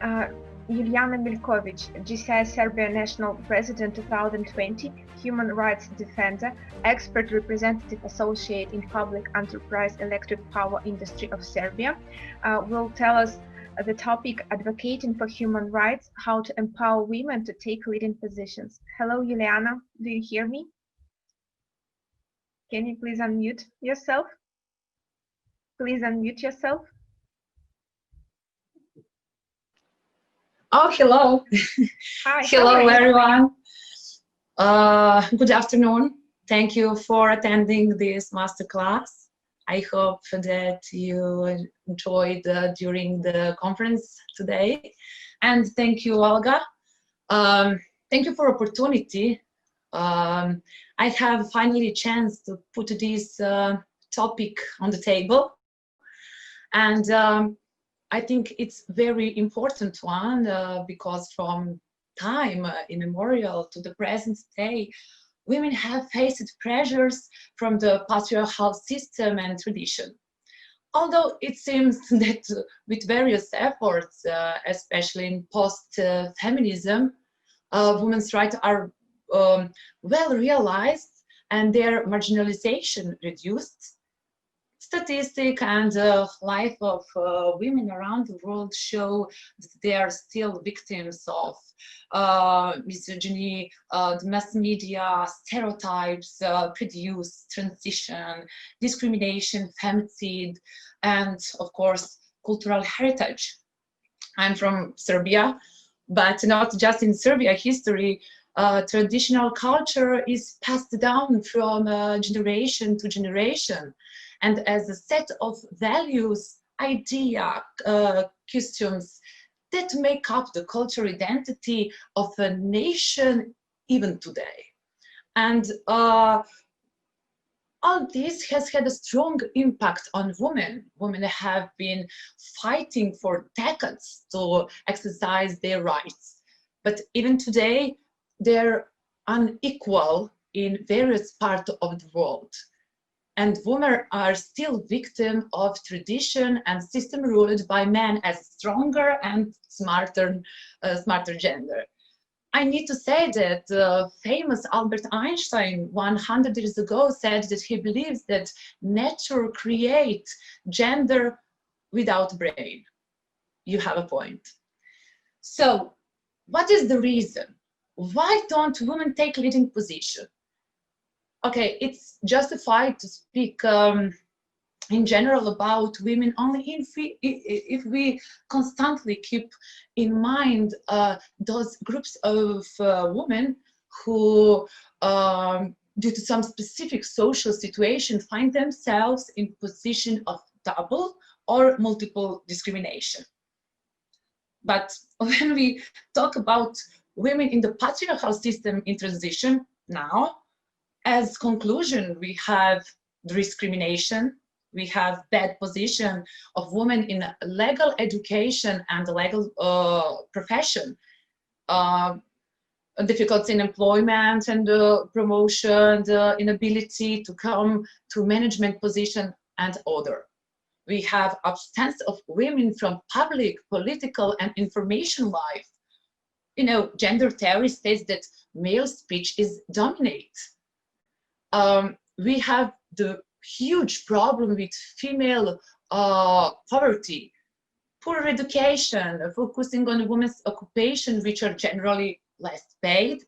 Uh, Julijana Miljkovic, GCI Serbia National President 2020, human rights defender, expert representative associate in public enterprise electric power industry of Serbia, will tell us the topic advocating for human rights, how to empower women to take leading positions. Hello, Julijana, do you hear me? Can you please unmute yourself? Please unmute yourself. Oh, hello. Hi, Hello, everyone. Good afternoon. Thank you for attending this masterclass. I hope that you enjoyed during the conference today. And thank you, Olga. Thank you for opportunity. I have finally a chance to put this topic on the table. And I think it's very important one because from time immemorial to the present day, women have faced pressures from the patriarchal system and tradition. Although it seems that with various efforts, especially in post-feminism, women's rights are well realized and their marginalization reduced. Statistics and life of women around the world show that they are still victims of misogyny, the mass media, stereotypes, prejudice, transition, discrimination, femicide, and of course, cultural heritage. I'm from Serbia, but not just in Serbia history. Traditional culture is passed down from generation to generation. And as a set of values, idea, customs that make up the cultural identity of a nation even today. And all this has had a strong impact on women. Women have been fighting for decades to exercise their rights. But even today, they're unequal in various parts of the world. And women are still victims of tradition and system ruled by men as stronger and smarter gender. I need to say that famous Albert Einstein 100 years ago said that he believes that nature creates gender without brain. You have a point. So what is the reason? Why don't women take leading position? Okay, it's justified to speak in general about women only if we constantly keep in mind those groups of women who, due to some specific social situation, find themselves in position of double or multiple discrimination. But when we talk about women in the patriarchal system in transition now, as conclusion, we have discrimination, we have bad position of women in legal education and legal profession, difficulties in employment and promotion, the inability to come to management position and other. We have absence of women from public, political and information life. You know, gender theory states that male speech is dominate. We have the huge problem with female poverty, poor education, focusing on women's occupation, which are generally less paid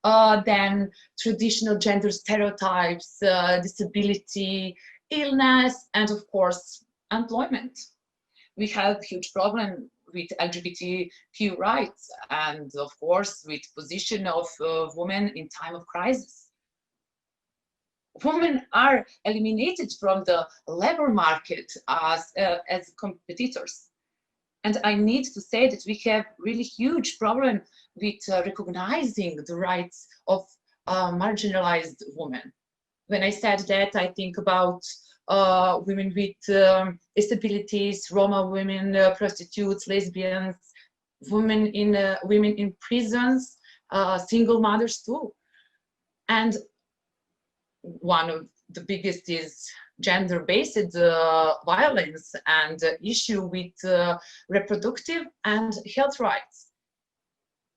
than traditional gender stereotypes, disability, illness, and of course, employment. We have huge problem with LGBTQ rights and of course with position of women in time of crisis. Women are eliminated from the labor market as competitors. And I need to say that we have really huge problem with recognizing the rights of marginalized women. When I said that, I think about women with disabilities, Roma women, prostitutes, lesbians, women in prisons, single mothers too. And one of the biggest is gender-based violence and issue with reproductive and health rights.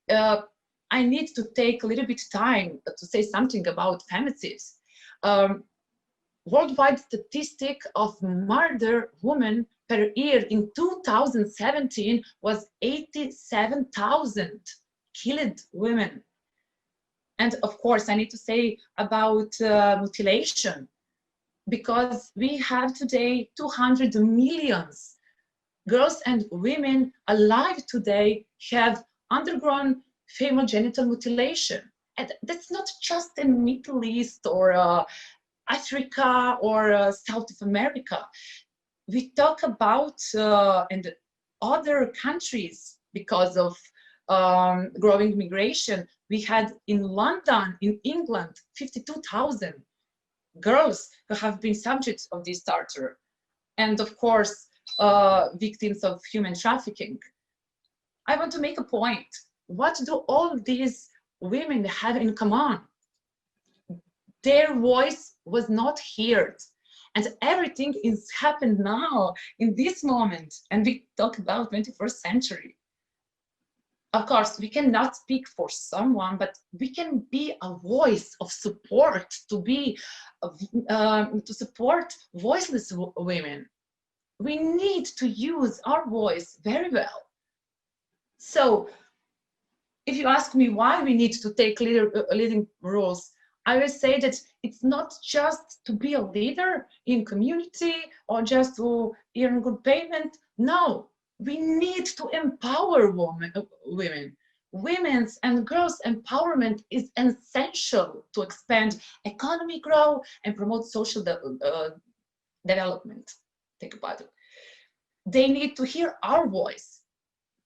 I need to take a little bit time to say something about femicides. Worldwide statistic of murder women per year in 2017 was 87,000 killed women. And of course, I need to say about mutilation, because we have today 200 million girls and women alive today have undergone female genital mutilation. And that's not just in Middle East or Africa or South of America. We talk about in other countries because of growing migration. We had in London, in England, 52,000 girls who have been subjects of this torture. And of course, victims of human trafficking. I want to make a point. What do all these women have in common? Their voice was not heard. And everything is happened now, in this moment. And we talk about 21st century. Of course, we cannot speak for someone, but we can be a voice of support to support voiceless women. We need to use our voice very well. So, if you ask me why we need to take leading roles, I will say that it's not just to be a leader in community or just to earn good payment. No, we need to empower women. Women's and girls' empowerment is essential to expand economic growth and promote social development. Think about it. They need to hear our voice.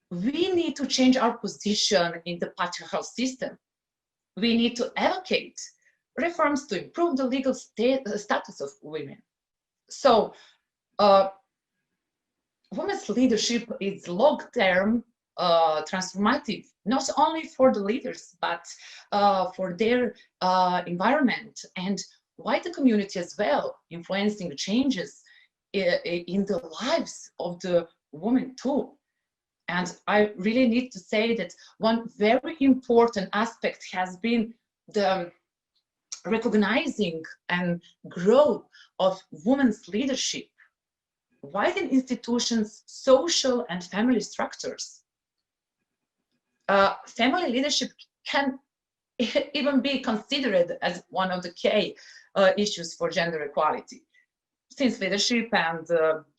We need to change our position in the patriarchal system. We need to advocate reforms to improve the legal status of women. So, women's leadership is long-term, transformative, not only for the leaders, but for their environment and wider community as well, influencing changes in the lives of the women too. And I really need to say that one very important aspect has been the recognizing and growth of women's leadership within institutions, social and family structures. Family leadership can even be considered as one of the key issues for gender equality, since leadership and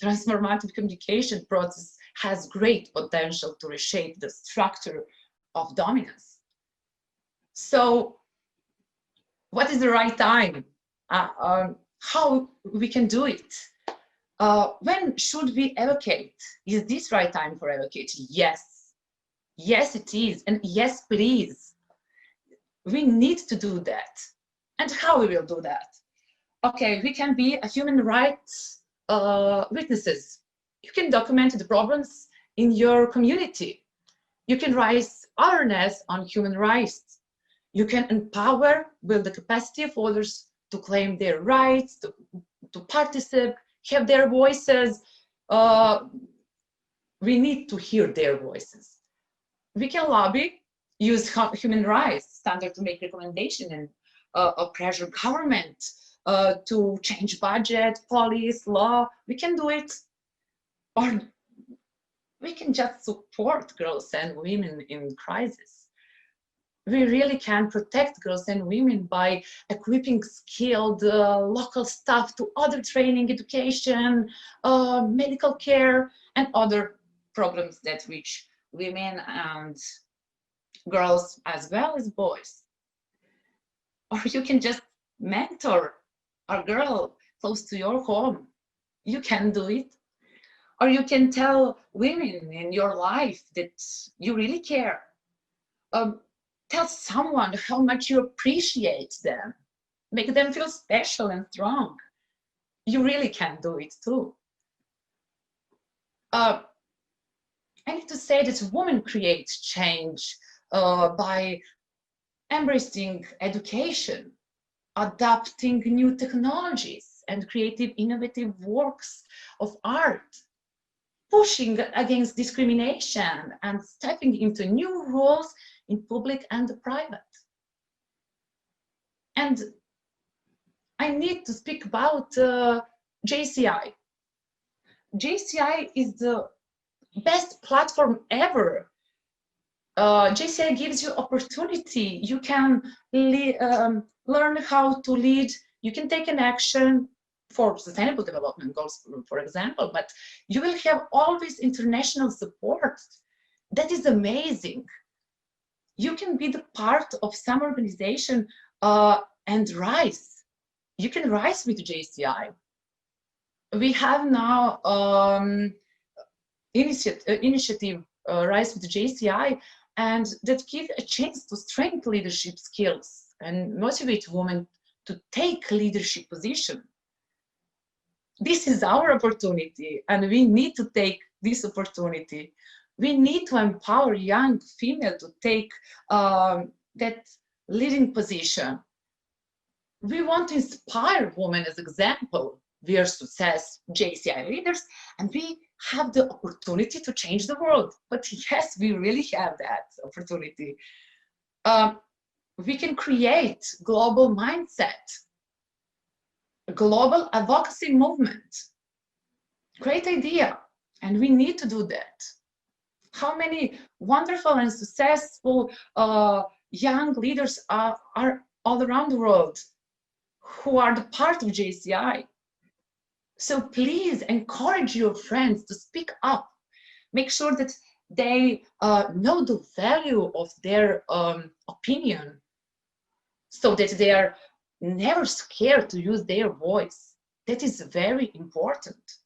transformative communication process has great potential to reshape the structure of dominance. So, what is the right time? How we can do it? When should we advocate? Is this right time for advocating? Yes. Yes, it is. And yes, please. We need to do that. And how we will do that? Okay, we can be a human rights witnesses. You can document the problems in your community. You can raise awareness on human rights. You can empower, build the capacity of others to claim their rights, to participate, have their voices. We need to hear their voices. We can lobby, use human rights standard to make recommendation and pressure government to change budget, policy, law. We can do it. Or we can just support girls and women in crisis. We really can protect girls and women by equipping skilled local staff to other training, education, medical care, and other programs that reach women and girls as well as boys. Or you can just mentor a girl close to your home. You can do it. Or you can tell women in your life that you really care. Tell someone how much you appreciate them. Make them feel special and strong. You really can do it too. I need to say that women create change by embracing education, adapting new technologies, artists and creative, innovative works of art, pushing against discrimination and stepping into new roles in public and private. And I need to speak about JCI. JCI is the best platform ever. JCI gives you opportunity. You can learn how to lead. You can take an action for sustainable development goals, for example, but you will have always international support. That is amazing. You can be the part of some organization and rise. You can rise with JCI. We have now initiative Rise with JCI, and that give a chance to strengthen leadership skills and motivate women to take leadership position. This is our opportunity, and we need to take this opportunity. We need to empower young females to take that leading position. We want to inspire women as example. We are success JCI leaders, and we have the opportunity to change the world. But yes, we really have that opportunity. We can create global mindset, a global advocacy movement. Great idea, and we need to do that. How many wonderful and successful young leaders are all around the world who are the part of JCI? So please encourage your friends to speak up. Make sure that they know the value of their opinion, so that they are never scared to use their voice. That is very important.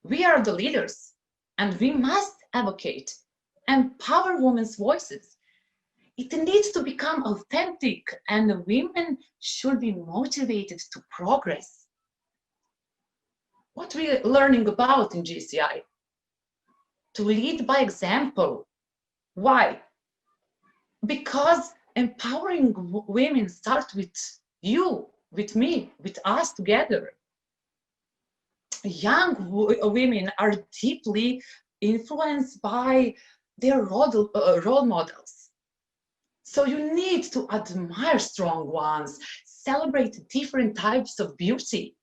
We are the leaders, and we must advocate, empower women's voices. It needs to become authentic, and women should be motivated to progress. What we are learning about in JCI? To lead by example. Why? Because empowering women starts with you, with me, with us together. Young women are deeply influenced by their role models. So you need to admire strong ones, celebrate different types of beauty,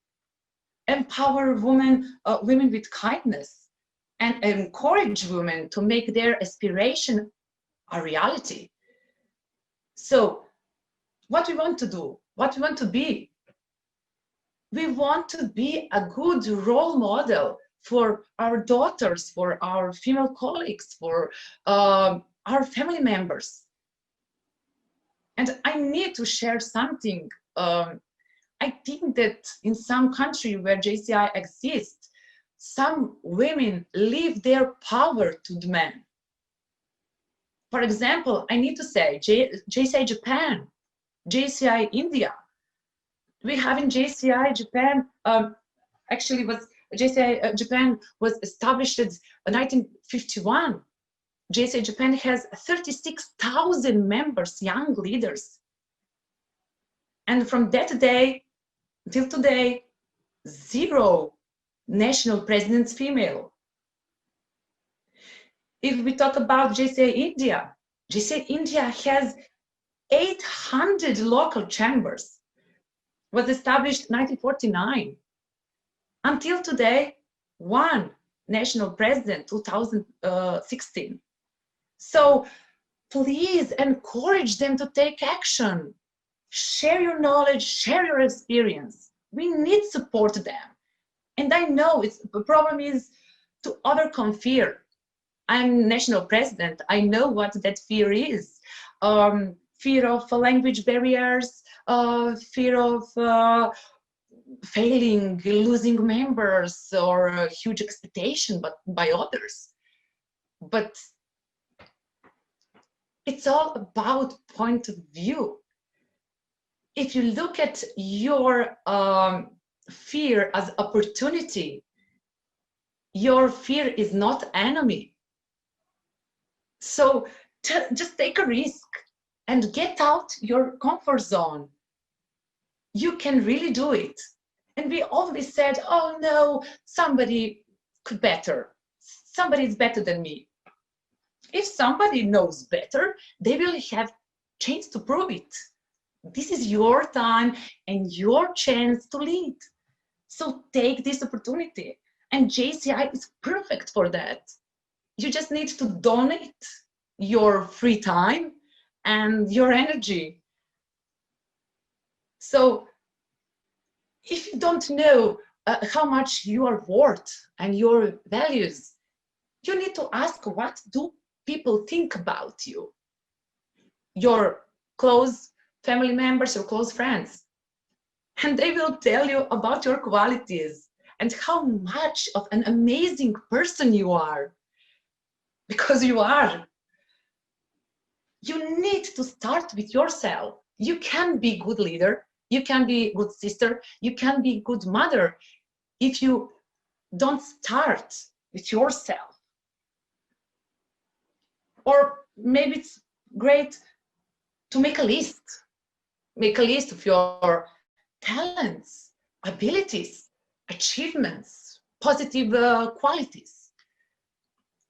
empower women with kindness, and encourage women to make their aspiration a reality. So what we want to do, what we want to be, we want to be a good role model for our daughters, for our female colleagues, for our family members. And I need to share something. I think that in some country where JCI exists, some women leave their power to the men. For example, I need to say JCI Japan, JCI India. We have in JCI Japan, actually was JCI Japan was established in 1951. JCI Japan has 36,000 members, young leaders. And from that day till today, 0 national presidents female. If we talk about JCI India has 800 local chambers, was established in 1949. Until today, 1 national president, 2016. So please encourage them to take action. Share your knowledge, share your experience. We need to support them. And I know the problem is to overcome fear. I'm national president. I know what that fear is. Fear of language barriers, fear of failing, losing members, or a huge expectation by others. But it's all about point of view. If you look at your fear as opportunity, your fear is not enemy. So just take a risk and get out your comfort zone. You can really do it. And we always said, oh no, somebody could better. Somebody is better than me. If somebody knows better, they will have chance to prove it. This is your time and your chance to lead. So take this opportunity. And JCI is perfect for that. You just need to donate your free time and your energy. So if you don't know how much you are worth and your values, you need to ask, what do people think about you? Your close family members, your close friends. And they will tell you about your qualities and how much of an amazing person you are. Because you are. You need to start with yourself. You can be good leader, you can be good sister, you can be good mother if you don't start with yourself. Or maybe it's great to make a list. Make a list of your talents, abilities, achievements, positive qualities.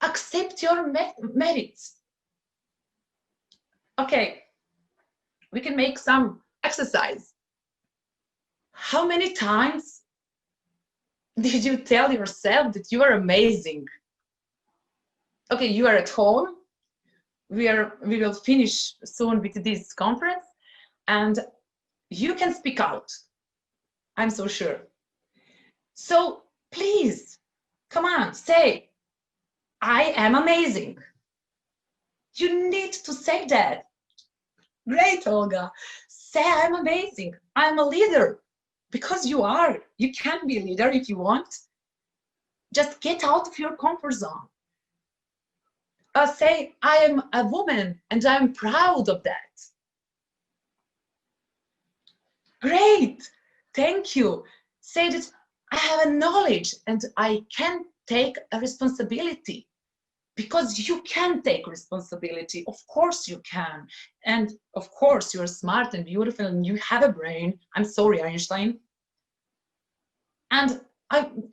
Accept your merits. Okay, we can make some exercise. How many times did you tell yourself that you are amazing? Okay, you are at home. We will finish soon with this conference, and you can speak out. I'm so sure. So please, come on, say, I am amazing. You need to say that. Great, Olga. Say I'm amazing. I'm a leader. Because you are. You can be a leader if you want. Just get out of your comfort zone. Say, I am a woman and I'm proud of that. Great. Thank you. Say that I have a knowledge and I can take a responsibility. Because you can take responsibility. Of course you can. And of course you're smart and beautiful and you have a brain. I'm sorry, Einstein. And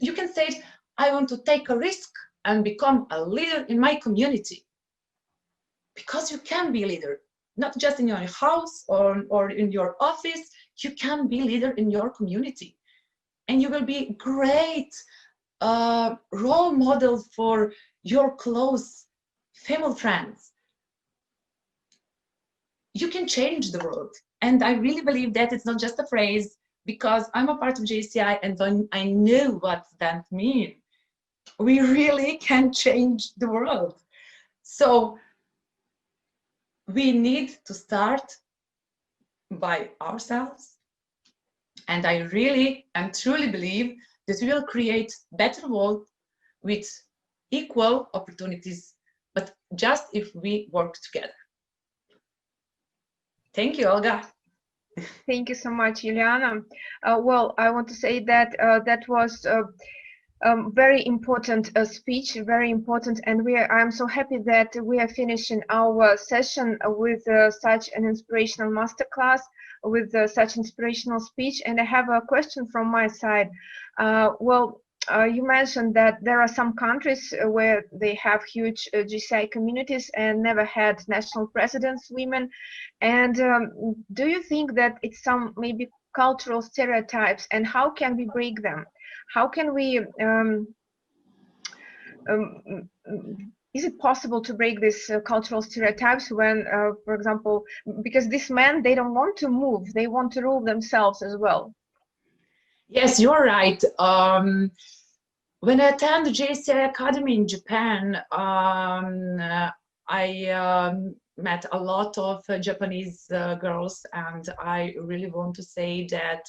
you can say, I want to take a risk and become a leader in my community. Because you can be a leader, not just in your house or in your office. You can be a leader in your community. And you will be great role model for your close family friends. You can change the world. And I really believe that it's not just a phrase, because I'm a part of JCI and I know what that means. We really can change the world. So we need to start by ourselves. And I really and truly believe that we will create a better world with equal opportunities, but just if we work together. Thank you, Olga. Thank you so much, Julijana. Well, I want to say that that was very important speech, very important, and I'm so happy that we are finishing our session with such an inspirational masterclass, with such inspirational speech. And I have a question from my side. You mentioned that there are some countries where they have huge GCI communities and never had national presidents, women. And do you think that it's some maybe cultural stereotypes, and how can we break them? How can we, is it possible to break these cultural stereotypes when, for example, because these men, they don't want to move, they want to rule themselves as well? Yes, you're right. When I attended the JCI Academy in Japan, I met a lot of Japanese girls, and I really want to say that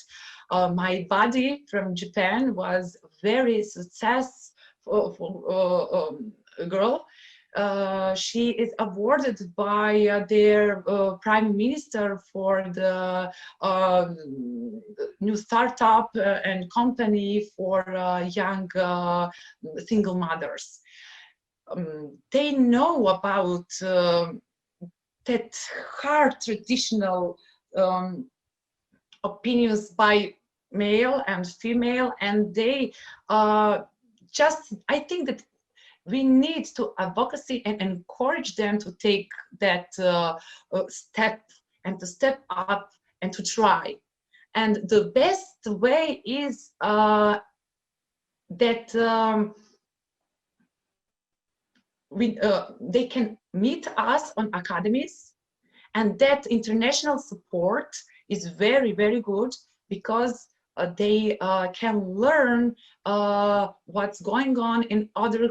my buddy from Japan was very successful girl. She is awarded by their prime minister for the new startup and company for young single mothers. They know about that hard traditional opinions by male and female, and they just, I think that we need to advocacy and encourage them to take that step, and to step up and to try. And the best way is that they can meet us on academies, and that international support is very, very good, because they can learn what's going on in other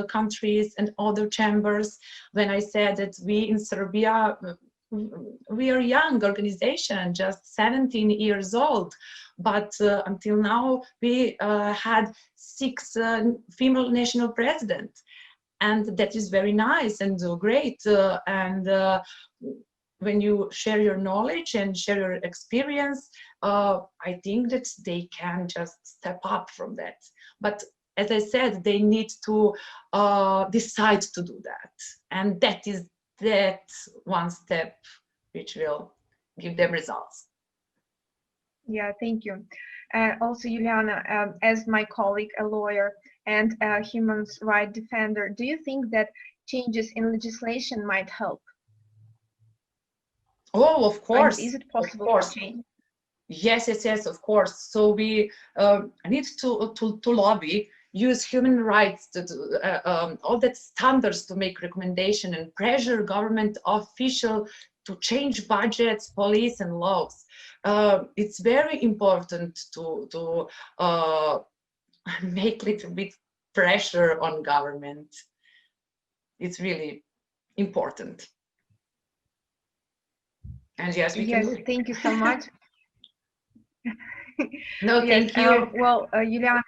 countries and other chambers. When I said that we in Serbia, we are a young organization, just 17 years old, but until now we had 6 female national presidents, and that is very nice and great. When you share your knowledge and share your experience, I think that they can just step up from that. But as I said, they need to decide to do that. And that is that one step which will give them results. Yeah, thank you. Also, Julijana, as my colleague, a lawyer and a human rights defender, do you think that changes in legislation might help? Oh, of course. And is it possible to change? Yes, yes, yes, of course. So we need to lobby, use human rights, all that standards to make recommendation and pressure government official to change budgets, police and laws. It's very important to make little bit pressure on government. It's really important. And yes, we can do it. Thank you so much. No, Yes, thank you. Well, Julijana,